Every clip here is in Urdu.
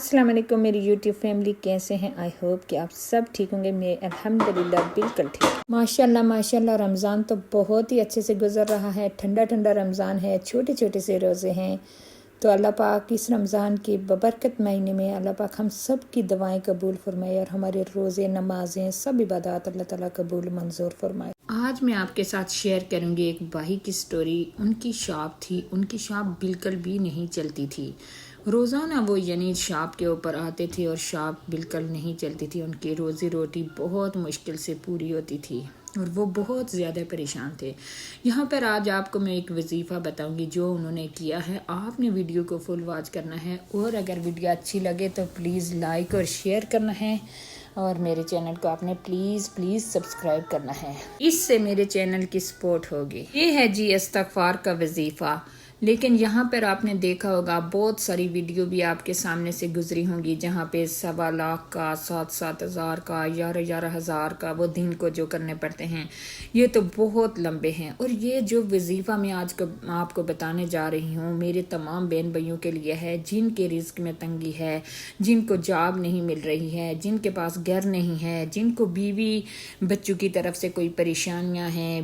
السلام علیکم میری یوٹیوب فیملی، کیسے ہیں؟ آئی ہوپ کہ آپ سب ٹھیک ہوں گے۔ میں الحمدللہ بالکل ٹھیک۔ ماشاءاللہ رمضان تو بہت ہی اچھے سے گزر رہا ہے۔ ٹھنڈا ٹھنڈا رمضان ہے، چھوٹے چھوٹے سے روزے ہیں۔ تو اللہ پاک اس رمضان کی ببرکت مہینے میں اللہ پاک ہم سب کی دعائیں قبول فرمائے اور ہمارے روزے، نمازیں، سب عبادات اللہ تعالیٰ قبول منظور فرمائے۔ آج میں آپ کے ساتھ شیئر کروں گی ایک بھائی کی سٹوری۔ ان کی شاپ تھی، ان کی شاپ بالکل بھی نہیں چلتی تھی۔ روزانہ وہ شاپ کے اوپر آتے تھے اور شاپ بالکل نہیں چلتی تھی۔ ان کی روزی روٹی بہت مشکل سے پوری ہوتی تھی اور وہ بہت زیادہ پریشان تھے۔ یہاں پر آج آپ کو میں ایک وظیفہ بتاؤں گی جو انہوں نے کیا ہے۔ آپ نے ویڈیو کو فل واچ کرنا ہے اور اگر ویڈیو اچھی لگے تو پلیز لائک اور شیئر کرنا ہے اور میرے چینل کو آپ نے پلیز سبسکرائب کرنا ہے۔ اس سے میرے چینل کی سپورٹ ہوگی۔ یہ ہے استغفار کا وظیفہ۔ لیکن یہاں پر آپ نے دیکھا ہوگا بہت ساری ویڈیو بھی آپ کے سامنے سے گزری ہوں گی جہاں پہ 1.25 لاکھ کا، 7 ہزار کا، 11 ہزار کا وہ دن کو جو کرنے پڑتے ہیں، یہ تو بہت لمبے ہیں۔ اور یہ جو وظیفہ میں آج آپ کو بتانے جا رہی ہوں میرے تمام بہن بھائیوں کے لیے ہے جن کے رزق میں تنگی ہے، جن کو جاب نہیں مل رہی ہے، جن کے پاس گھر نہیں ہے، جن کو بیوی بچوں کی طرف سے کوئی پریشانیاں ہیں،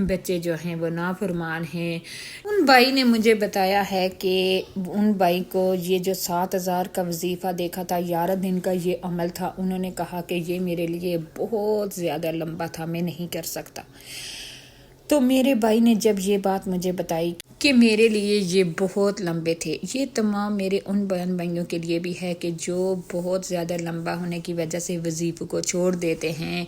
بچے جو ہیں وہ نافرمان ہیں۔ ان بھائی نے مجھے بتایا ہے کہ ان بھائی کو یہ جو 7,000 کا وظیفہ دیکھا تھا، 11 دن کا یہ عمل تھا، انہوں نے کہا کہ یہ میرے لیے بہت زیادہ لمبا تھا، میں نہیں کر سکتا۔ تو میرے بھائی نے جب یہ بات مجھے بتائی کہ میرے لیے یہ بہت لمبے تھے، یہ تمام میرے ان بہن بھائیوں کے لیے بھی ہے کہ جو بہت زیادہ لمبا ہونے کی وجہ سے وظیفے کو چھوڑ دیتے ہیں۔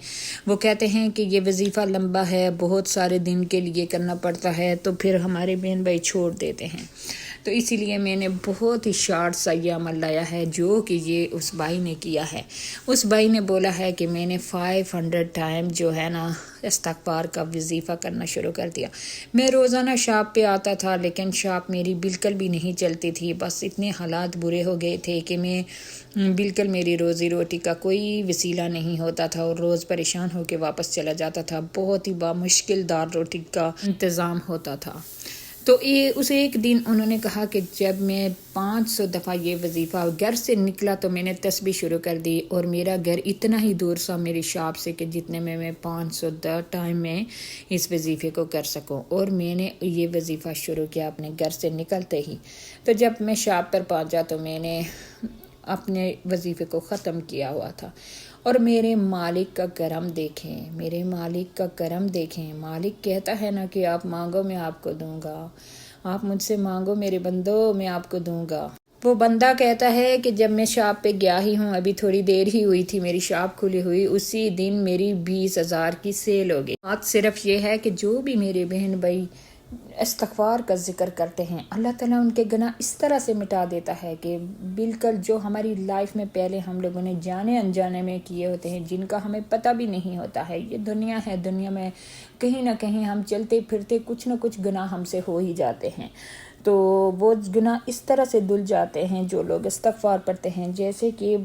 وہ کہتے ہیں کہ یہ وظیفہ لمبا ہے، بہت سارے دن کے لیے کرنا پڑتا ہے، تو پھر ہمارے بہن بھائی چھوڑ دیتے ہیں۔ تو اسی لیے میں نے بہت ہی شارٹ سا یہ عمل لایا ہے جو کہ یہ اس بھائی نے کیا ہے۔ اس بھائی نے بولا ہے کہ میں نے 500 ٹائم جو ہے نا استغفار کا وظیفہ کرنا شروع کر دیا۔ میں روزانہ شاپ پہ آتا تھا لیکن شاپ میری بالکل بھی نہیں چلتی تھی۔ بس اتنے حالات برے ہو گئے تھے کہ میں بالکل میری روزی روٹی کا کوئی وسیلہ نہیں ہوتا تھا اور روز پریشان ہو کے واپس چلا جاتا تھا۔ بہت ہی بامشکل دار روٹی کا انتظام ہوتا تھا۔ تو اس ایک دن انہوں نے کہا کہ جب میں 500 دفعہ یہ وظیفہ گھر سے نکلا تو میں نے تسبیح شروع کر دی اور میرا گھر اتنا ہی دور سا میری شاپ سے کہ جتنے میں 500 ٹائم میں اس وظیفے کو کر سکوں، اور میں نے یہ وظیفہ شروع کیا اپنے گھر سے نکلتے ہی۔ تو جب میں شاپ پر پہنچا تو میں نے اپنے وظیفے کو ختم کیا ہوا تھا، اور میرے مالک کا کرم دیکھیں، میرے مالک کا کرم دیکھیں۔ مالک کہتا ہے نا کہ آپ مانگو میں آپ کو دوں گا، آپ مجھ سے مانگو میرے بندو میں آپ کو دوں گا۔ وہ بندہ کہتا ہے کہ جب میں شاپ پہ گیا ہی ہوں، ابھی تھوڑی دیر ہی ہوئی تھی میری شاپ کھلی ہوئی، اسی دن میری 20,000 کی سیل ہو گئی۔ بات صرف یہ ہے کہ جو بھی میرے بہن بھائی استغفار کا ذکر کرتے ہیں، اللہ تعالیٰ ان کے گناہ اس طرح سے مٹا دیتا ہے کہ بالکل جو ہماری لائف میں پہلے ہم لوگوں نے جانے انجانے میں کیے ہوتے ہیں، جن کا ہمیں پتہ بھی نہیں ہوتا ہے۔ یہ دنیا ہے، دنیا میں کہیں نہ کہیں ہم چلتے پھرتے کچھ نہ کچھ گناہ ہم سے ہو ہی جاتے ہیں۔ تو وہ گناہ اس طرح سے دھل جاتے ہیں جو لوگ استغفار پڑھتے ہیں، جیسے کہ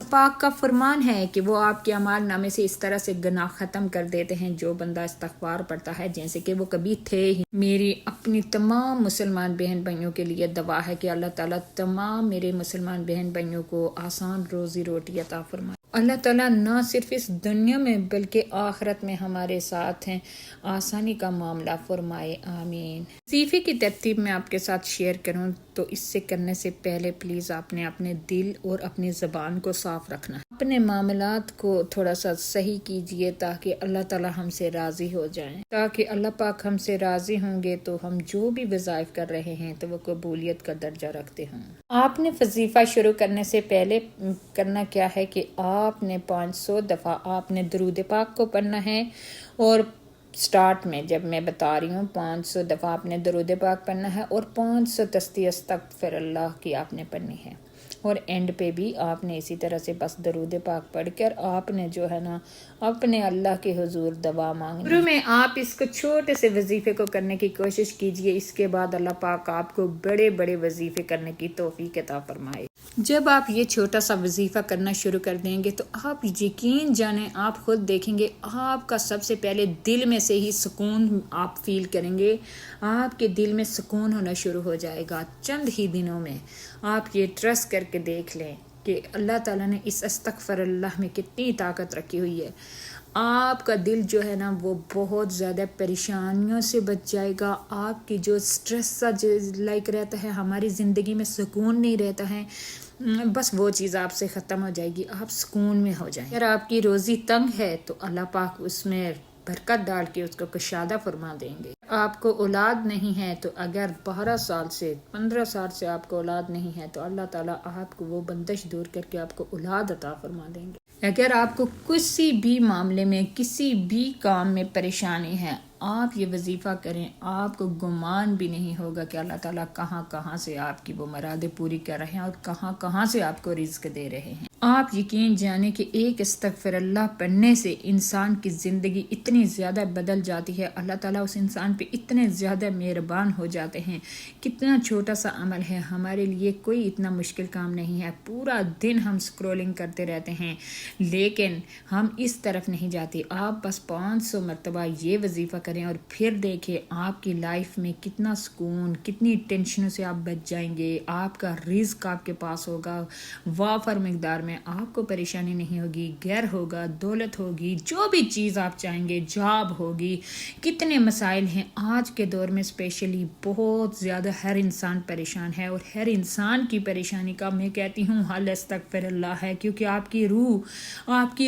پاک کا فرمان ہے کہ وہ آپ کے اعمال نامے سے اس طرح سے گناہ ختم کر دیتے ہیں جو بندہ استغفار پڑھتا ہے جیسے کہ وہ کبھی تھے ہی۔ میری اپنی تمام مسلمان بہن بھائیوں کے لیے دعا ہے کہ اللہ تعالیٰ تمام میرے مسلمان بہن بھائیوں کو آسان روزی روٹی عطا فرمائے۔ اللہ تعالیٰ نہ صرف اس دنیا میں بلکہ آخرت میں ہمارے ساتھ ہیں، آسانی کا معاملہ فرمائے، آمین۔ وظیفے کی ترتیب میں آپ کے ساتھ شیئر کروں تو اس سے کرنے سے پہلے پلیز آپ نے اپنے دل اور اپنی زبان کو صاف رکھنا ہے۔ اپنے معاملات کو تھوڑا سا صحیح کیجئے تاکہ اللہ تعالیٰ ہم سے راضی ہو جائیں۔ تاکہ اللہ پاک ہم سے راضی ہوں گے تو ہم جو بھی وظائف کر رہے ہیں تو وہ قبولیت کا درجہ رکھتے ہوں۔ آپ نے وظیفہ شروع کرنے سے پہلے کرنا کیا ہے کہ آپ نے 500 دفعہ آپ نے درود پاک کو پڑھنا ہے، اور سٹارٹ میں جب میں بتا رہی ہوں 500 دفعہ آپ نے درود پاک پڑھنا ہے اور 500 تسبیح استغفر اللہ کی آپ نے پڑھنی ہے، اور اینڈ پہ بھی آپ نے اسی طرح سے بس درود پاک پڑھ کر آپ نے جو ہے نا اپنے اللہ کے حضور دعا مانگنی۔ شروع میں آپ اس کو چھوٹے سے وظیفے کو کرنے کی کوشش کیجئے، اس کے بعد اللہ پاک آپ کو بڑے بڑے وظیفے کرنے کی توفیق عطا فرمائے۔ جب آپ یہ چھوٹا سا وظیفہ کرنا شروع کر دیں گے تو آپ یقین جانیں آپ خود دیکھیں گے آپ کا سب سے پہلے دل میں سے ہی سکون آپ فیل کریں گے، آپ کے دل میں سکون ہونا شروع ہو جائے گا۔ چند ہی دنوں میں آپ یہ ٹرسٹ کر کے دیکھ لیں کہ اللہ تعالیٰ نے اس استغفر اللہ میں کتنی طاقت رکھی ہوئی ہے. آپ کا دل جو ہے نا وہ بہت زیادہ پریشانیوں سے بچ جائے گا. آپ کی جو اسٹریس سا لائک رہتا ہے، ہماری زندگی میں سکون نہیں رہتا ہے، بس وہ چیز آپ سے ختم ہو جائے گی. آپ سکون میں ہو جائیں. اگر آپ کی روزی تنگ ہے تو اللہ پاک اس میں برکت ڈال کے اس کو کشادہ فرما دیں گے. آپ کو اولاد نہیں ہے تو اگر 12 سال سے 15 سال سے آپ کو اولاد نہیں ہے تو اللہ تعالیٰ آپ کو وہ بندش دور کر کے آپ کو اولاد عطا فرما دیں گے. اگر آپ کو کسی بھی معاملے میں کسی بھی کام میں پریشانی ہے، آپ یہ وظیفہ کریں، آپ کو گمان بھی نہیں ہوگا کہ اللہ تعالیٰ کہاں کہاں سے آپ کی وہ مرادیں پوری کر رہے ہیں اور کہاں کہاں سے آپ کو رزق دے رہے ہیں. آپ یقین جانیں کہ ایک استغفر اللہ پڑھنے سے انسان کی زندگی اتنی زیادہ بدل جاتی ہے. اللہ تعالیٰ اس انسان پہ اتنے زیادہ مہربان ہو جاتے ہیں. کتنا چھوٹا سا عمل ہے، ہمارے لیے کوئی اتنا مشکل کام نہیں ہے. پورا دن ہم سکرولنگ کرتے رہتے ہیں لیکن ہم اس طرف نہیں جاتے. آپ بس 500 مرتبہ یہ وظیفہ کریں اور پھر دیکھیں آپ کی لائف میں کتنا سکون، کتنی ٹینشنوں سے آپ بچ جائیں گے. آپ کا رزق آپ کے پاس ہوگا وافر مقدار میں. آپ کو پریشانی نہیں ہوگی، گھر ہوگا، دولت ہوگی، جو بھی چیز آپ چاہیں گے، جاب ہوگی. کتنے مسائل ہیں آج کے دور میں، اسپیشلی بہت زیادہ ہر انسان پریشان ہے، اور ہر انسان کی پریشانی کا میں کہتی ہوں حل استغفر اللہ ہے. کیونکہ آپ کی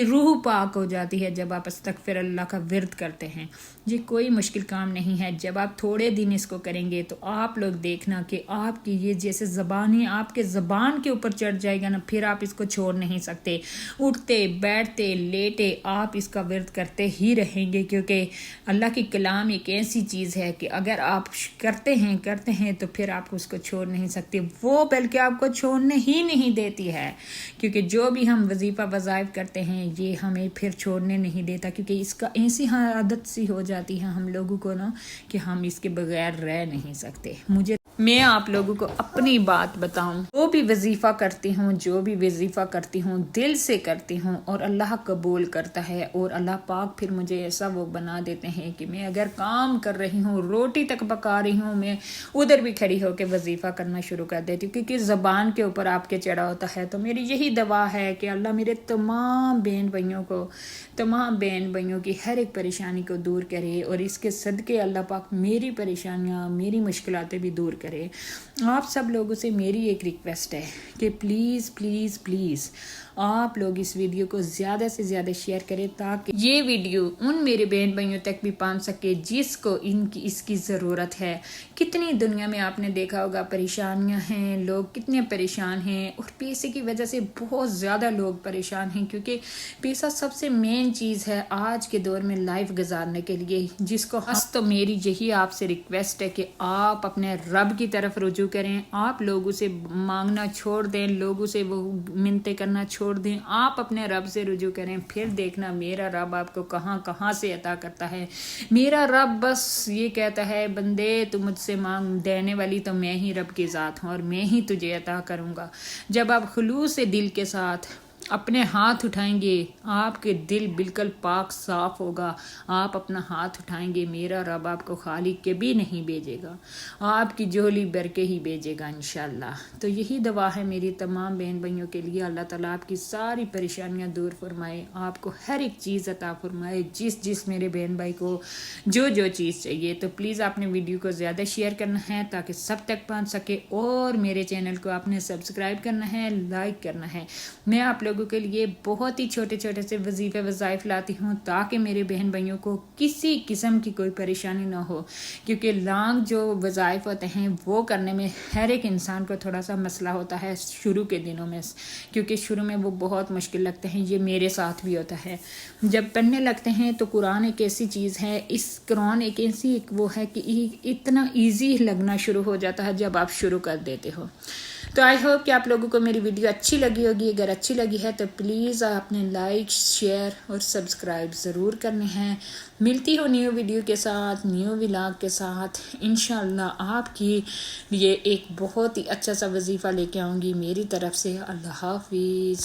روح پاک ہو جاتی ہے جب آپ استغفر اللہ کا ورد کرتے ہیں. یہ کوئی مشکل کام نہیں ہے. جب آپ تھوڑے دن اس کو کریں گے تو آپ لوگ دیکھنا کہ آپ کی یہ جیسے زبانی آپ کے زبان کے اوپر چڑھ جائے گا نا، پھر آپ اس کو چھوڑ نہیں سکتے. اٹھتے بیٹھتے لیٹے آپ اس کا ورد کرتے ہی رہیں گے. کیونکہ اللہ کی کلام ایک ایسی چیز ہے کہ اگر آپ کرتے ہیں تو پھر آپ اس کو چھوڑ نہیں سکتے. وہ بلکہ آپ کو چھوڑنے ہی نہیں دیتی ہے. کیونکہ جو بھی ہم وظیفہ وظائف کرتے ہیں یہ ہمیں پھر چھوڑنے نہیں دیتا. کیونکہ اس کا ایسی عادت سی ہو جاتی ہے ہم لوگوں کو نا کہ ہم اس کے بغیر رہ نہیں سکتے. میں آپ لوگوں کو اپنی بات بتاؤں، جو بھی وظیفہ کرتی ہوں دل سے کرتی ہوں اور اللہ قبول کرتا ہے. اور اللہ پاک پھر مجھے ایسا وہ بنا دیتے ہیں کہ میں اگر کام کر رہی ہوں، روٹی تک پکا رہی ہوں، میں ادھر بھی کھڑی ہو کے وظیفہ کرنا شروع کر دیتی ہوں. کیونکہ زبان کے اوپر آپ کے چڑھا ہوتا ہے. تو میری یہی دعا ہے کہ اللہ میرے تمام بہن بھائیوں کی ہر ایک پریشانی کو دور کرے، اور اس کے صدقے اللہ پاک میری پریشانیاں، میری مشکلاتیں بھی دور کرے. آپ سب لوگوں سے میری ایک ریکویسٹ ہے کہ پلیز پلیز پلیز آپ لوگ اس ویڈیو کو زیادہ سے زیادہ شیئر کریں تاکہ یہ ویڈیو ان میرے بہن بھائیوں تک بھی پہنچ سکے جس کو اس کی ضرورت ہے. کتنی دنیا میں آپ نے دیکھا ہوگا پریشانیاں ہیں، لوگ کتنے پریشان ہیں، اور پیسے کی وجہ سے بہت زیادہ لوگ پریشان ہیں. کیونکہ پیسہ سب سے مین چیز ہے آج کے دور میں لائف گزارنے کے لیے، جس کو تو میری یہی آپ سے ریکویسٹ ہے کہ آپ اپنے رب کی طرف رجوع کریں. آپ لوگوں سے مانگنا چھوڑ دیں، لوگوں سے وہ منتیں کرنا چھوڑ دیں. آپ اپنے رب سے رجوع کریں. پھر دیکھنا میرا رب آپ کو کہاں کہاں سے عطا کرتا ہے. میرا رب بس یہ کہتا ہے بندے تو مجھ سے مانگ، دینے والی تو میں ہی رب کی ذات ہوں اور میں ہی تجھے عطا کروں گا. جب آپ خلوص دل کے ساتھ اپنے ہاتھ اٹھائیں گے، آپ کے دل بالکل پاک صاف ہوگا. آپ اپنا ہاتھ اٹھائیں گے، میرا رب آپ کو خالی کے بھی نہیں بھیجے گا، آپ کی جھولی بھر کے ہی بھیجے گا انشاءاللہ. تو یہی دعا ہے میری تمام بہن بھائیوں کے لیے. اللہ تعالیٰ آپ کی ساری پریشانیاں دور فرمائے، آپ کو ہر ایک چیز عطا فرمائے، جس میرے بہن بھائی کو جو چیز چاہیے. تو پلیز آپ نے ویڈیو کو زیادہ شیئر کرنا ہے تاکہ سب تک پہنچ سکے، اور میرے چینل کو آپ نے سبسکرائب کرنا ہے، لائک کرنا ہے. میں آپ لوگوں کے لیے بہت ہی چھوٹے سے وظیفے وظائف لاتی ہوں تاکہ میرے بہن بھائیوں کو کسی قسم کی کوئی پریشانی نہ ہو. کیونکہ لانگ جو وظائف ہوتے ہیں وہ کرنے میں ہر ایک انسان کو تھوڑا سا مسئلہ ہوتا ہے شروع کے دنوں میں. کیونکہ شروع میں وہ بہت مشکل لگتے ہیں. یہ میرے ساتھ بھی ہوتا ہے. جب پڑھنے لگتے ہیں تو قرآن ایک ایسی چیز ہے، قرآن ایک ایسی وہ ہے کہ اتنا ایزی لگنا شروع ہو جاتا ہے جب آپ شروع کر دیتے ہو. تو آئی ہوپ کہ آپ لوگوں کو میری ویڈیو اچھی لگی ہوگی. اگر اچھی لگی ہے تو پلیز آپ نے لائک، شیئر اور سبسکرائب ضرور کرنے ہیں. ملتی ہوں نیو ویڈیو کے ساتھ، نیو ولاگ کے ساتھ. انشاءاللہ آپ کی لیے ایک بہت ہی اچھا سا وظیفہ لے کے آؤں گی میری طرف سے. اللہ حافظ.